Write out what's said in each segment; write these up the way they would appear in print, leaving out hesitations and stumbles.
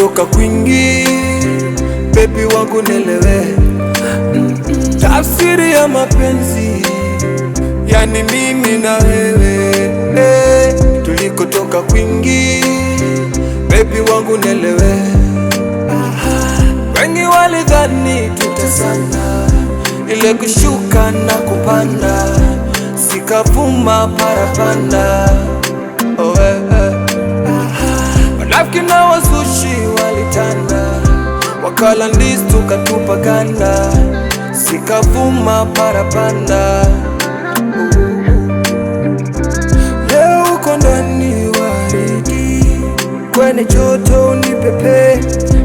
tulikotoka kwingi, baby wangu nelewe. Tafsiri ya mapenzi, yani mimi na wewe, tulikotoka kwingi, baby wangu nelewe. Wengi walidhani tutasana, ile kushuka na kupanda, sikavuma parapanda. Wanafiki na wazushi walitanda, wakala ndizi tukatupa ganda, sikavuma parapanda. Leo uko ndani waridi, kwenye joto unipepe,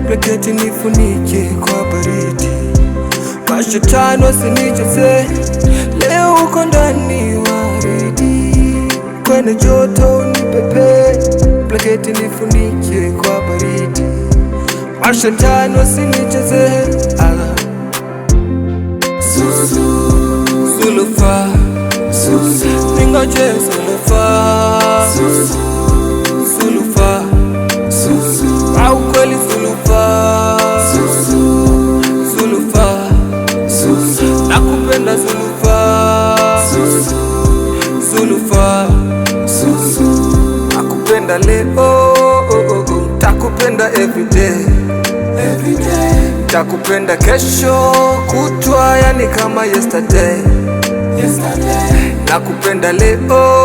blanketi nifunike kwa baridi, mashetani wasinicheze. Leo uko ndani waridi, kwenye joto unipepe, blanketi nifunike kwa baridi, mashetani wasinicheze. Zulufa, ningoje Zulufa, Zulufa, au kweli Zulufa, Zulufa, nakupenda Zulufa, Zulufa, nakupenda leo, takupenda everyday, takupenda kesho kutwa, yani kama yesterday. Nakupenda leo,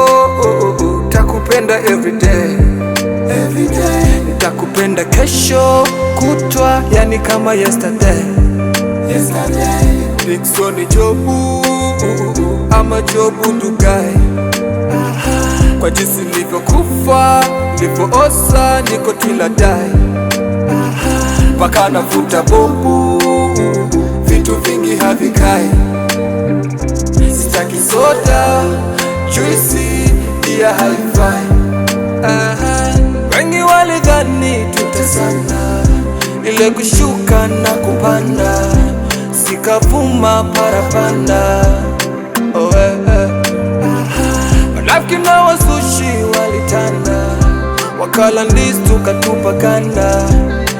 takupenda everyday, takupenda kesho kutwa, yani kama yesterday. Dickson Jobu ama Jobu Dugai, kwa jinsi nilivyokufa, nilivyooza, niko till I die, mpaka navuta bobu, vitu vingi havikai. Sitaki soda, juisi, dia haifai. Wengi walidhani tutasana, ile kushuka na kupanda, sikavuma parapanda. Wanafiki na wazushi walitanda, wakala ndizi tukatupa ganda,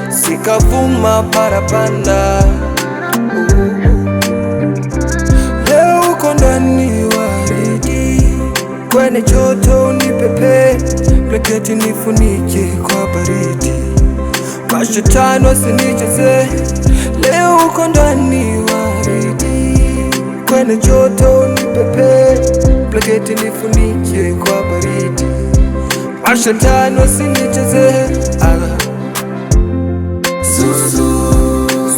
sikavuma parapanda. Leo uko ndani waridi, kwenye joto unipepe, blanketi nifunike kwa baridi, mashetani wasinicheze. Leo uko ndani waridi, kwenye joto unipepe, blanketi nifunike kwa baridi, mashetani wasinicheze.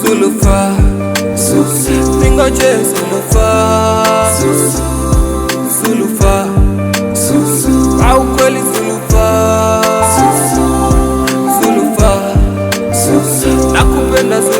Zulufa, ningoje Zulufa, Zulufa, au kweli Zulufa, Zulufa, nakupenda Zulufa.